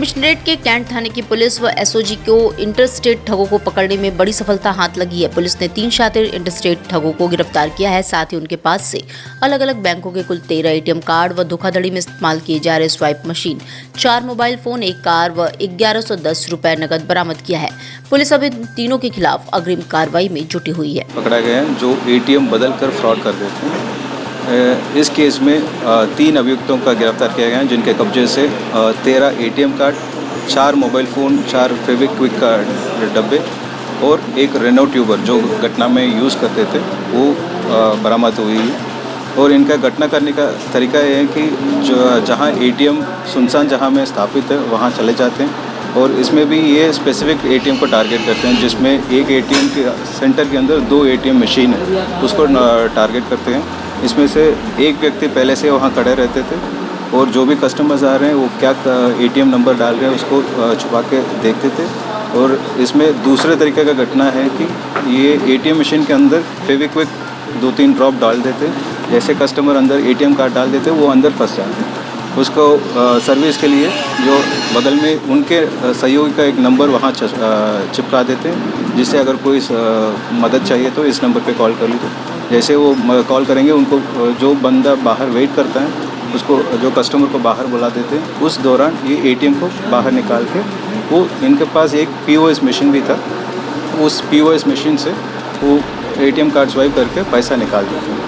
Commissionerate के cantt थाने की police व एसओजी को इंटरस्टेट ठगों को पकड़ने में बड़ी सफलता हाथ लगी है। पुलिस ने 3 शातिर इंटरस्टेट ठगों को गिरफ्तार किया है। साथ ही उनके पास से अलग अलग बैंकों के कुल 13 एटीएम कार्ड व धोखाधड़ी में इस्तेमाल किए जा रहे swipe machine, 4 mobile phone, 1 car व 1110 रुपए नकद बरामद किया है। पुलिस अब इन तीनों के खिलाफ अग्रिम कार्रवाई में जुटी हुई है। पकड़ा गया है जो एटीएम बदल कर फ्रॉड कर देते हैं। इस केस में 3 अभियुक्तों का गिरफ्तार किया गया है, जिनके कब्जे से 13 ATM card, 4 mobile phone, 4 Fevikwik का डब्बे और 1 रेनो ट्यूबर जो घटना में यूज़ करते थे वो बरामद हुई है। और इनका घटना करने का तरीका ये है कि जो जहाँ एटीएम सुनसान जगह में स्थापित है वहाँ चले जाते हैं और इसमें भी ये स्पेसिफिक एटीएम को टारगेट करते हैं, जिसमें एक एटीएम के सेंटर के अंदर 2 एटीएम मशीन है उसको टारगेट करते हैं। इसमें से एक व्यक्ति पहले से वहाँ खड़े रहते थे और जो भी कस्टमर्स आ रहे हैं वो क्या एटीएम नंबर डाल रहे हैं उसको छुपा के देखते थे। और इसमें दूसरे तरीके का घटना है कि ये एटीएम मशीन के अंदर फेविक्विक 2-3 ड्रॉप डाल देते, जैसे कस्टमर अंदर एटीएम कार्ड डाल देते वो अंदर फंस जाते। उसको सर्विस के लिए जो बगल में उनके सहयोगी का एक नंबर वहाँ चिपका देते हैं, जिससे अगर कोई मदद चाहिए तो इस नंबर पे कॉल कर लीजिए। जैसे वो कॉल करेंगे उनको जो बंदा बाहर वेट करता है उसको जो कस्टमर को बाहर बुला देते हैं। उस दौरान ये एटीएम को बाहर निकाल के वो इनके पास एक पीओएस मशीन भी था, उस पीओएस मशीन से वो एटीएम कार्ड स्वाइप करके पैसा निकाल देते हैं।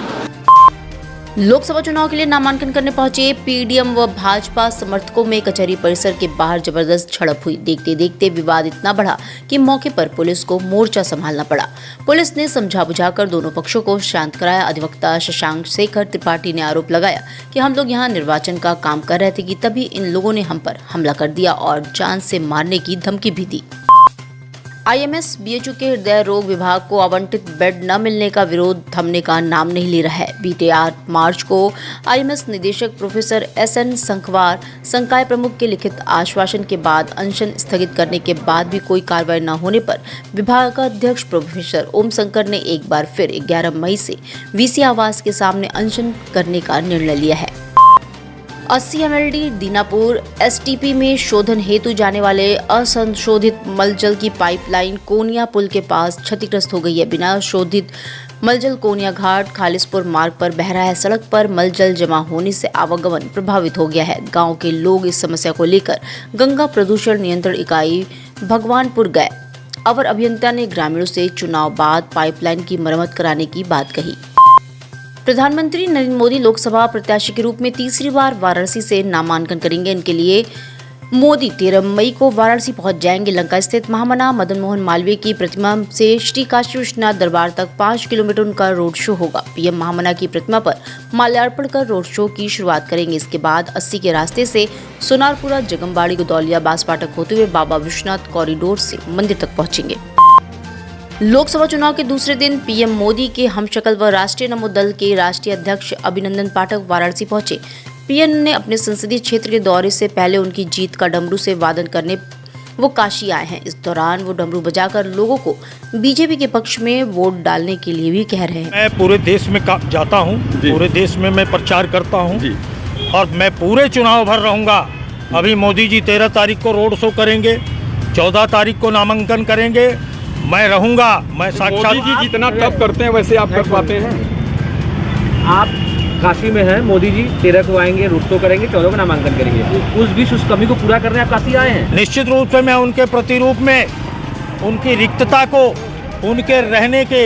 लोकसभा चुनाव के लिए नामांकन करने पहुंचे पीडीएम व भाजपा समर्थकों में कचहरी परिसर के बाहर जबरदस्त झड़प हुई। देखते देखते विवाद इतना बढ़ा कि मौके पर पुलिस को मोर्चा संभालना पड़ा। पुलिस ने समझा बुझाकर दोनों पक्षों को शांत कराया। अधिवक्ता शशांक शेखर त्रिपाठी ने आरोप लगाया कि हम लोग यहां निर्वाचन का काम कर रहे थे कि तभी इन लोगों ने हम पर हमला कर दिया और जान से मारने की धमकी भी दी। आईएमएस बीएचयू के हृदय रोग विभाग को आवंटित बेड न मिलने का विरोध थमने का नाम नहीं ले रहा है। बीते 8 मार्च को आईएमएस निदेशक प्रोफेसर एसएन संखवार संकाय प्रमुख के लिखित आश्वासन के बाद अनशन स्थगित करने के बाद भी कोई कार्रवाई न होने पर विभागाध्यक्ष प्रोफेसर ओम शंकर ने एक बार फिर 11 मई से वीसी आवास के सामने अनशन करने का निर्णय लिया है। 80 एमएलडी दीनापुर एसटीपी में शोधन हेतु जाने वाले असंशोधित मलजल की पाइपलाइन कोनिया पुल के पास क्षतिग्रस्त हो गई है। बिना शोधित मलजल कोनिया घाट खालिसपुर मार्ग पर बह रहा है। सड़क पर मलजल जमा होने से आवागमन प्रभावित हो गया है। गांव के लोग इस समस्या को लेकर गंगा प्रदूषण नियंत्रण इकाई भगवानपुर गए। अवर अभियंता ने ग्रामीणों से चुनाव बाद पाइपलाइन की मरम्मत कराने की बात कही। प्रधानमंत्री नरेंद्र मोदी लोकसभा प्रत्याशी के रूप में तीसरी बार वाराणसी से नामांकन करेंगे। इनके लिए मोदी 13 मई को वाराणसी पहुंच जाएंगे। लंका स्थित महामना मदन मोहन मालवीय की प्रतिमा से श्री काशी विश्वनाथ दरबार तक 5 किलोमीटर उनका रोड शो होगा। पीएम महामना की प्रतिमा पर माल्यार्पण कर रोड शो की शुरुआत करेंगे। इसके बाद 80 के रास्ते से सोनारपुरा, जगमबाड़ी, गोदौलिया, बांसफाटक होते हुए बाबा विश्वनाथ कॉरिडोर से मंदिर तक पहुंचेंगे। लोकसभा चुनाव के दूसरे दिन पीएम मोदी के हमशक्ल व राष्ट्रीय नमो दल के राष्ट्रीय अध्यक्ष अभिनंदन पाठक वाराणसी पहुंचे। पीएम ने अपने संसदीय क्षेत्र के दौरे से पहले उनकी जीत का डमरू से वादन करने वो काशी आए हैं। इस दौरान वो डमरू बजाकर लोगों को बीजेपी के पक्ष में वोट डालने के लिए भी कह रहे हैं। मैं पूरे देश में जाता हूँ, पूरे देश में मैं प्रचार करता हूँ और मैं पूरे चुनाव भर रहूँगा। अभी मोदी जी 13 तारीख को रोड शो करेंगे, 14 तारीख को नामांकन करेंगे। मैं रहूंगा। मैं साक्षात मोदी जी जितना तब करते हैं वैसे आप कर पाते हैं। आप काशी में हैं, मोदी जी 13 को आएंगे, रोड शो करेंगे, 14 को नामांकन करेंगे। उस बीच उस कमी को पूरा करने आप काशी आए हैं। निश्चित रूप से मैं उनके प्रतिरूप में उनकी रिक्तता को, उनके रहने के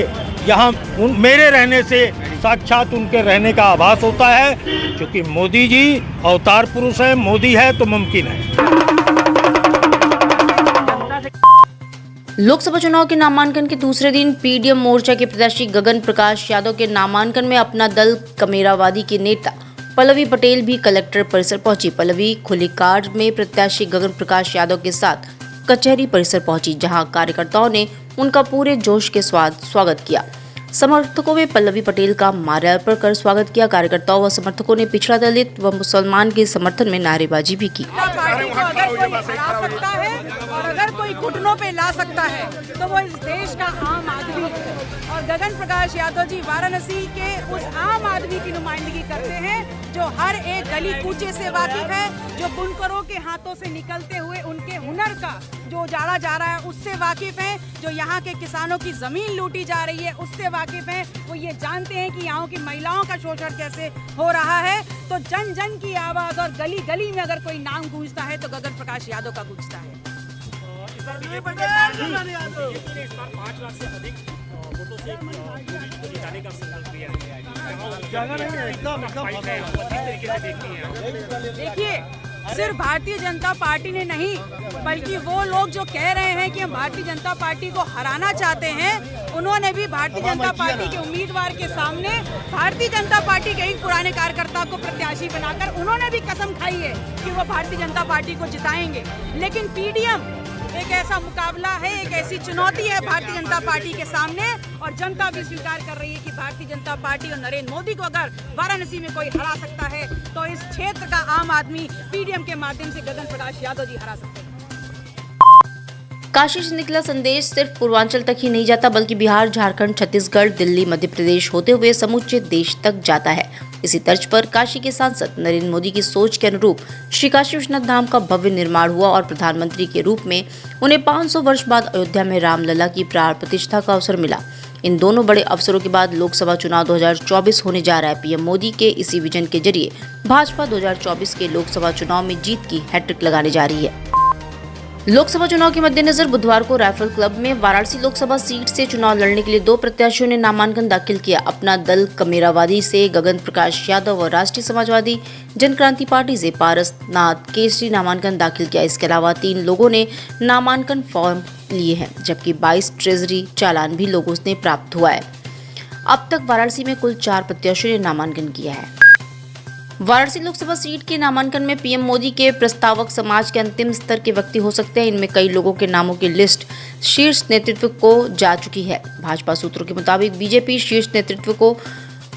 यहाँ मेरे रहने से साक्षात उनके रहने का आभास होता है, क्योंकि मोदी जी अवतार पुरुष है। मोदी है तो मुमकिन है। लोकसभा चुनाव के नामांकन के दूसरे दिन पीडीएम मोर्चा के प्रत्याशी गगन प्रकाश यादव के नामांकन में अपना दल कमेरावादी के नेता पल्लवी पटेल भी कलेक्टर परिसर पहुंची। पल्लवी खुली कार में प्रत्याशी गगन प्रकाश यादव के साथ कचहरी परिसर पहुंची, जहां कार्यकर्ताओं ने उनका पूरे जोश के साथ स्वागत किया। समर्थकों में पल्लवी पटेल का माल्यार्पण कर स्वागत किया। कार्यकर्ताओं व समर्थकों ने पिछड़ा दलित व मुसलमान के समर्थन में नारेबाजी भी की। और अगर कोई घुटनों पे ला सकता है तो वो इस देश का आम आदमी है। और गगन प्रकाश यादव जी वाराणसी के उस आम आदमी की नुमाइंदगी करते हैं जो हर एक गली कूचे से वाकिफ है, जो बुनकरों के हाथों से निकलते हुए उनके हुनर का जो उजाड़ा जा रहा है उससे वाकिफ हैं, जो यहाँ के किसानों की जमीन लूटी जा रही है उससे वाकिफ हैं। वो ये जानते हैं कि यहाँ की महिलाओं का शोषण कैसे हो रहा है। तो जन जन की आवाज और गली गली में अगर कोई नाम गूंजता है तो गगन प्रकाश यादव का गूंजता है। देखिए, सिर्फ भारतीय जनता पार्टी ने नहीं बल्कि वो लोग जो कह रहे हैं कि हम भारतीय जनता पार्टी को हराना चाहते हैं, उन्होंने भी भारतीय जनता पार्टी के उम्मीदवार के सामने भारतीय जनता पार्टी के एक पुराने कार्यकर्ता को प्रत्याशी बनाकर उन्होंने भी कसम खाई है कि वो भारतीय जनता पार्टी को जिताएंगे। लेकिन पीडीएम एक ऐसा मुकाबला है, एक ऐसी चुनौती है भारतीय जनता पार्टी के सामने, और जनता भी स्वीकार कर रही है कि भारतीय जनता पार्टी और नरेंद्र मोदी को अगर वाराणसी में कोई हरा सकता है तो इस क्षेत्र का आम आदमी पीडीएम के माध्यम से गगन प्रकाश यादव जी हरा सकते हैं। काशी से निकला संदेश सिर्फ पूर्वांचल तक ही नहीं जाता बल्कि बिहार, झारखंड, छत्तीसगढ़, दिल्ली, मध्य प्रदेश होते हुए समूचे देश तक जाता है। इसी तर्ज पर काशी के सांसद नरेंद्र मोदी की सोच के अनुरूप श्री काशी विश्वनाथ धाम का भव्य निर्माण हुआ और प्रधानमंत्री के रूप में उन्हें 500 वर्ष बाद अयोध्या में रामलला की प्राण प्रतिष्ठा का अवसर मिला। इन दोनों बड़े अवसरों के बाद लोकसभा चुनाव 2024 होने जा रहा है। पीएम मोदी के इसी विजन के जरिए भाजपा 2024 के लोकसभा चुनाव में जीत की हैट्रिक लगाने जा रही है। लोकसभा चुनाव के मद्देनजर बुधवार को राइफल क्लब में वाराणसी लोकसभा सीट से चुनाव लड़ने के लिए 2 प्रत्याशियों ने नामांकन दाखिल किया। अपना दल कमेरावादी से गगन प्रकाश यादव और राष्ट्रीय समाजवादी जनक्रांति पार्टी से पारस नाथ केसरी नामांकन दाखिल किया। इसके अलावा 3 लोगों ने नामांकन फॉर्म लिए हैं, जबकि 22 ट्रेजरी चालान भी लोगों से प्राप्त हुआ है। अब तक वाराणसी में कुल 4 प्रत्याशियों ने नामांकन किया है। वाराणसी लोकसभा सीट के नामांकन में पीएम मोदी के प्रस्तावक समाज के अंतिम स्तर के व्यक्ति हो सकते हैं। इनमें कई लोगों के नामों की लिस्ट शीर्ष नेतृत्व को जा चुकी है। भाजपा सूत्रों के मुताबिक बीजेपी शीर्ष नेतृत्व को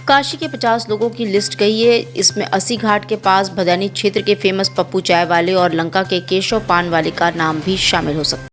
काशी के 50 लोगों की लिस्ट गई है। इसमें 80 घाट के पास भदैनी क्षेत्र के फेमस पप्पू चाय वाले और लंका के केशव पान वाले का नाम भी शामिल हो सकता है।